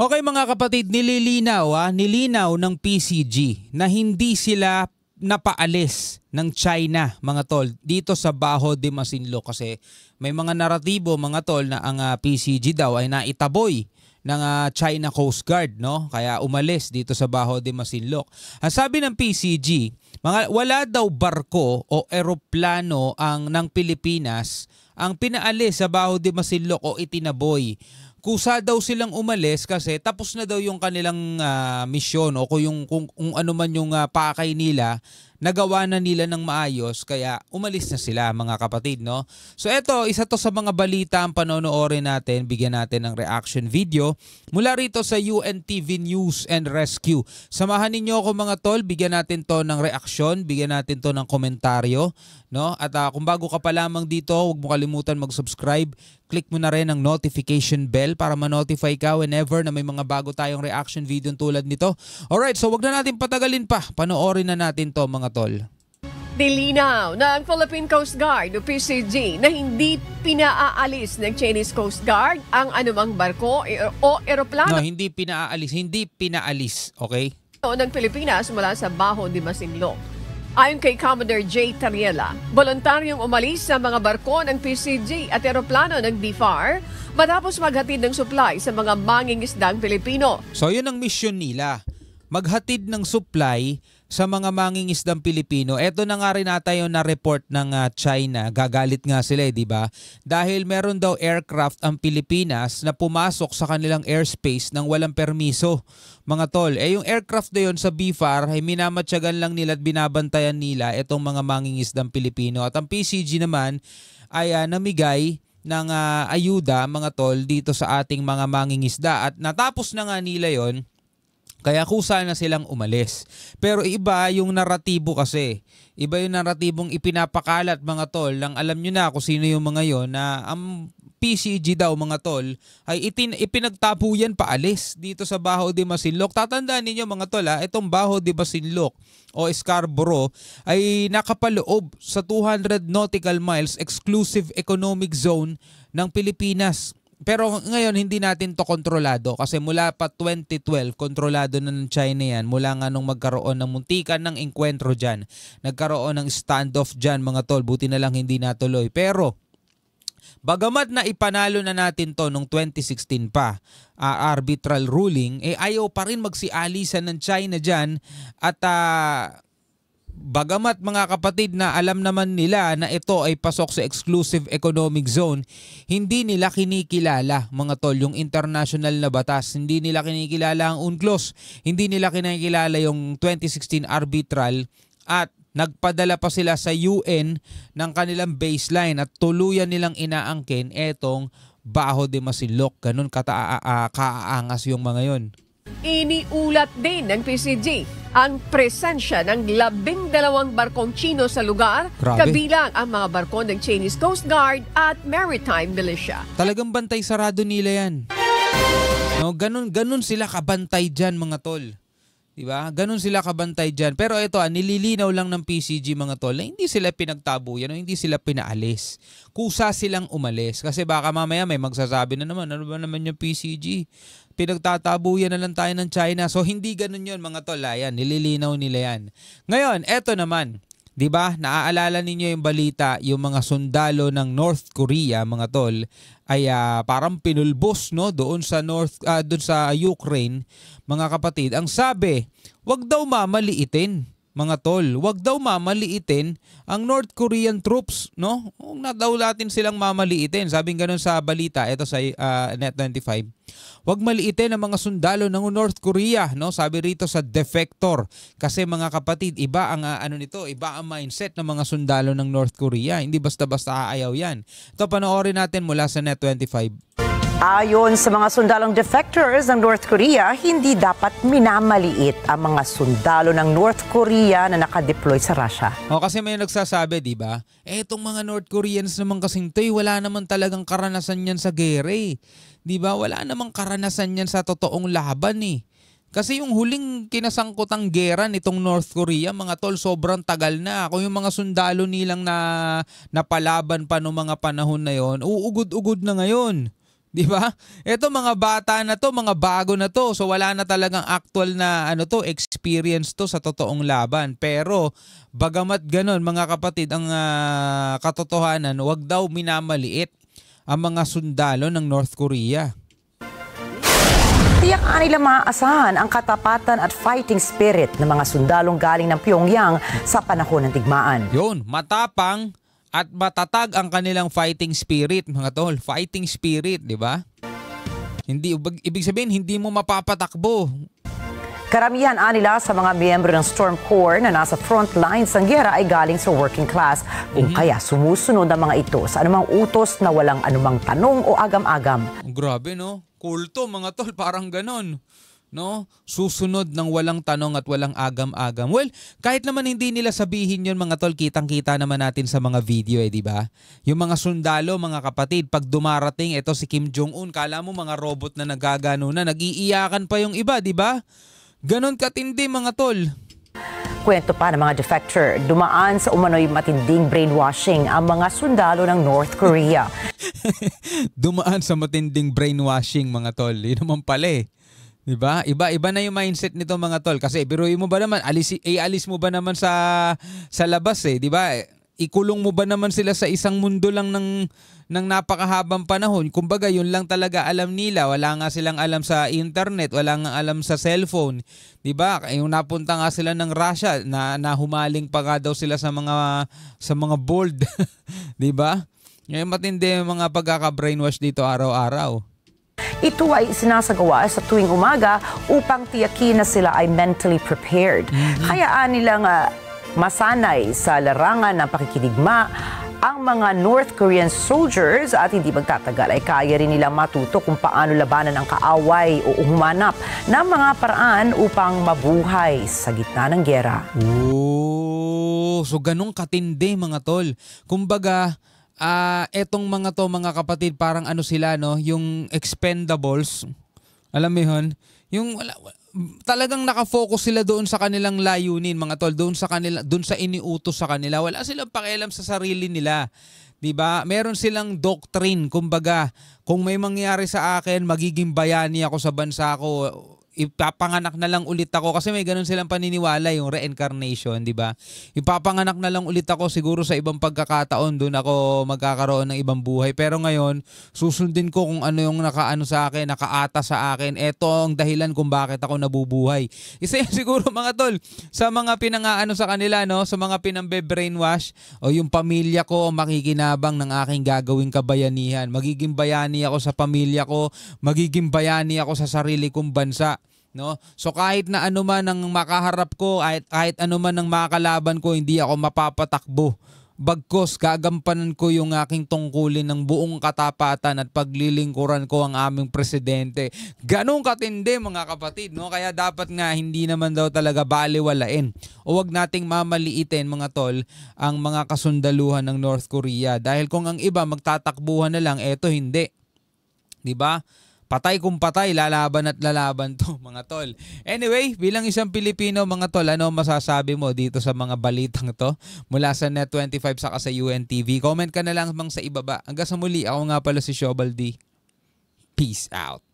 Okay mga kapatid, nilinaw ng PCG na hindi sila napaalis ng China mga tol dito sa Bajo de Masinloc kasi may mga naratibo mga tol na ang PCG daw ay naitaboy ng China Coast Guard, no? Kaya umalis dito sa Bajo de Masinloc. Ang sabi ng PCG, wala daw barko o eroplano ng Pilipinas ang pinaalis sa Bajo de Masinloc o itinaboy. Kusa daw silang umalis kasi tapos na daw yung kanilang misyon o kung ano man yung pakay nila, nagawa na nila ng maayos kaya umalis na sila mga kapatid, no? So eto, isa to sa mga balita ang panonoorin natin, bigyan natin ng reaction video mula rito sa UNTV News and Rescue. Samahan ninyo ako mga tol, bigyan natin to ng reaksyon, bigyan natin to ng komentaryo, no? At kung bago ka pa lamang dito, huwag mo kalimutan mag-subscribe. Click mo na rin ang notification bell para ma-notify ka whenever na may mga bago tayong reaction video tulad nito. Alright, so wag na natin patagalin pa. Panoorin na natin to mga tol. Nilinaw ng Philippine Coast Guard o PCG na hindi pinaaalis ng Chinese Coast Guard ang anumang barko o eroplano. No, hindi pinaalis, okay? Ng Pilipinas mula sa Bajo de Masinloc. Ayon kay Commodore J. Tariela, voluntaryong umalis sa mga barko ng PCG at eroplano ng BFAR matapos maghatid ng supply sa mga mangingisdang Pilipino. So yun ang mission nila, maghatid ng supply sa mga mangingisdang Pilipino. Ito na nga rin ata yung na-report ng China. Gagalit nga sila, di ba? Dahil meron daw aircraft ang Pilipinas na pumasok sa kanilang airspace nang walang permiso. Mga tol, yung aircraft na yun sa BFAR ay minamatyagan lang nila at binabantayan nila itong mga mangingisdang Pilipino. At ang PCG naman ay namigay ng ayuda, mga tol, dito sa ating mga mangingisda. At natapos na nga nila yon. Kaya kusa na silang umalis. Pero iba yung naratibo kasi. Iba yung naratibong ipinapakalat mga tol. Lang alam nyo na kung sino yung mga yon na ang PCG daw mga tol ay ipinagtapo yan paalis dito sa Bajo de Masinloc. Tatandaan ninyo mga tol itong Bajo de Masinloc o Scarborough ay nakapaloob sa 200 nautical miles exclusive economic zone ng Pilipinas. Pero ngayon hindi natin to kontrolado kasi mula pa 2012 kontrolado na ng China yan mula nga nung magkaroon ng muntikan ng engkwentro dyan. Nagkaroon ng standoff dyan mga tol, buti na lang hindi natuloy. Pero bagamat na ipanalo na natin to nung 2016 pa, arbitral ruling, ayaw pa rin magsialisan ng China dyan at bagamat mga kapatid na alam naman nila na ito ay pasok sa exclusive economic zone, hindi nila kinikilala mga tol yung international na batas, hindi nila kinikilala ang UNCLOS, hindi nila kinikilala yung 2016 arbitral at nagpadala pa sila sa UN ng kanilang baseline at tuluyan nilang inaangkin etong Bajo de Masinloc. Ganun kaaangas yung mga yon. Iniulat din ng PCG ang presensya ng 12 barkong Chino sa lugar. Grabe. Kabilang ang mga barko ng Chinese Coast Guard at Maritime Militia. Talagang bantay sarado nila yan. No, ganun sila kabantay dyan mga tol. Diba? Ganun sila kabantay dyan. Pero ito, nililinaw lang ng PCG mga tol na hindi sila pinagtabuyan o hindi sila pinaalis. Kusa silang umalis. Kasi baka mamaya may magsasabi na naman, ano ba naman yung PCG? Pinagtatabuyan na lang tayo ng China. So hindi ganun yun mga tol. Ayan, nililinaw nila yan. Ngayon, eto naman. Diba? Naaalala ninyo yung balita, yung mga sundalo ng North Korea mga tol ay parang pinulbos no doon sa doon sa Ukraine mga kapatid. Ang sabi, wag daw mamaliitin mga tol. Wag daw mamaliitin ang North Korean troops, no? Huwag na daw natin silang mamaliitin. Sabing ganun sa balita, ito sa Net25. Wag maliitin ang mga sundalo ng North Korea, no? Sabi rito sa Defector. Kasi mga kapatid, iba ang iba ang mindset ng mga sundalo ng North Korea. Hindi basta-basta aayaw yan. Ito panoorin natin mula sa Net25. Ayon sa mga sundalong defectors ng North Korea, hindi dapat minamaliit ang mga sundalo ng North Korea na nakadeploy sa Russia. Kasi may nagsasabi, di ba? Itong mga North Koreans naman kasing wala naman talagang karanasan yan sa gera. Di ba? Wala namang karanasan yan sa totoong laban eh. Kasi yung huling kinasangkotang gera nitong North Korea, mga tol, sobrang tagal na. Kung yung mga sundalo nilang napalaban pa noong mga panahon na yon, uugod-ugod na ngayon. 'Di ba? Ito mga bata na to, mga bago na to. So wala na talagang actual na experience to sa totoong laban. Pero bagamat ganon mga kapatid, ang katotohanan, wag daw minamaliit ang mga sundalo ng North Korea. Tiyak nila maaasahan ang katapatan at fighting spirit ng mga sundalong galing ng Pyongyang sa panahon ng digmaan. Yun, matapang at matatag ang kanilang fighting spirit, mga tol. Fighting spirit, di ba? Hindi, ibig sabihin, hindi mo mapapatakbo. Karamihan nila sa mga miyembro ng Storm Corps na nasa front lines ng giyera ay galing sa working class. Kung kaya sumusunod ang mga ito sa anumang utos na walang anumang tanong o agam-agam. Grabe, no? Kulto, mga tol, parang ganon. No? Susunod ng walang tanong at walang agam-agam. Well, kahit naman hindi nila sabihin yun, mga tol, kitang-kita naman natin sa mga video, di ba? Yung mga sundalo, mga kapatid, pag dumarating, ito si Kim Jong-un, kala mo mga robot na nagagano na, nag-iiyakan pa yung iba, di ba? Ganon katindi, mga tol. Kwento pa ng mga defector, dumaan sa umano'y matinding brainwashing ang mga sundalo ng North Korea. Dumaan sa matinding brainwashing, mga tol. Yun naman pala eh. Diba? Iba na yung mindset nito, mga tol. Kasi biruin mo ba naman, alis mo ba naman sa labas eh, 'di ba? Ikulong mo ba naman sila sa isang mundo lang ng napakahabang panahon? Kumbaga, yun lang talaga alam nila. Wala nga silang alam sa internet, wala nga alam sa cellphone, 'di ba? Yung napunta nga sila ng Russia, na humaling pa nga daw sila sa mga bold, 'di ba? Ngayon matindi yung mga pagkaka-brainwash dito araw-araw. Ito ay sinasagawa sa tuwing umaga upang tiyakin na sila ay mentally prepared. Kaya nilang masanay sa larangan ng pakikidigma ang mga North Korean soldiers at hindi magtatagal ay kaya rin nilang matuto kung paano labanan ang kaaway o humanap ng mga paraan upang mabuhay sa gitna ng giyera. Oh, so ganun katindi, mga tol. Kumbaga, etong mga kapatid, parang sila, no, yung expendables. Alam mo yun? Yung talagang nakafocus sila doon sa kanilang layunin, mga tol, doon sa iniutos sa kanila. Wala silang pakialam sa sarili nila. 'Di ba? Meron silang doctrine, kumbaga, kung may mangyari sa akin, magiging bayani ako sa bansa ko. Ipapanganak na lang ulit ako kasi may ganun silang paniniwala, yung reincarnation, di ba? Ipapanganak na lang ulit ako siguro sa ibang pagkakataon, doon ako magkakaroon ng ibang buhay. Pero ngayon, susundin ko kung ano yung nakaata sa akin. Ito ang dahilan kung bakit ako nabubuhay. Isa yan siguro, mga tol, sa mga pinangaano sa kanila, no? Sa mga pinambe-brainwash, o yung pamilya ko ang makikinabang ng aking gagawing kabayanihan. Magiging bayani ako sa pamilya ko, magiging bayani ako sa sarili kong bansa. No? So kahit na ano man ang makaharap ko, kahit ano man ang makakalaban ko, hindi ako mapapatakbo. Bagkos, gagampanan ko yung aking tungkulin ng buong katapatan at paglilingkuran ko ang aming presidente. Ganong katindi, mga kapatid, no? Kaya dapat nga hindi naman daw talaga baliwalain o wag nating mamaliitin, mga tol, ang mga kasundaluhan ng North Korea. Dahil kung ang iba magtatakbuhan na lang, eto hindi. 'Di ba? Patay kung patay, lalaban at lalaban to, mga tol. Anyway, bilang isang Pilipino, mga tol, ano masasabi mo dito sa mga balitang to mula sa Net25 saka sa UNTV? Comment ka na lang sa ibaba. Hanggang sa muli, ako nga pala si Shobal D. Peace out.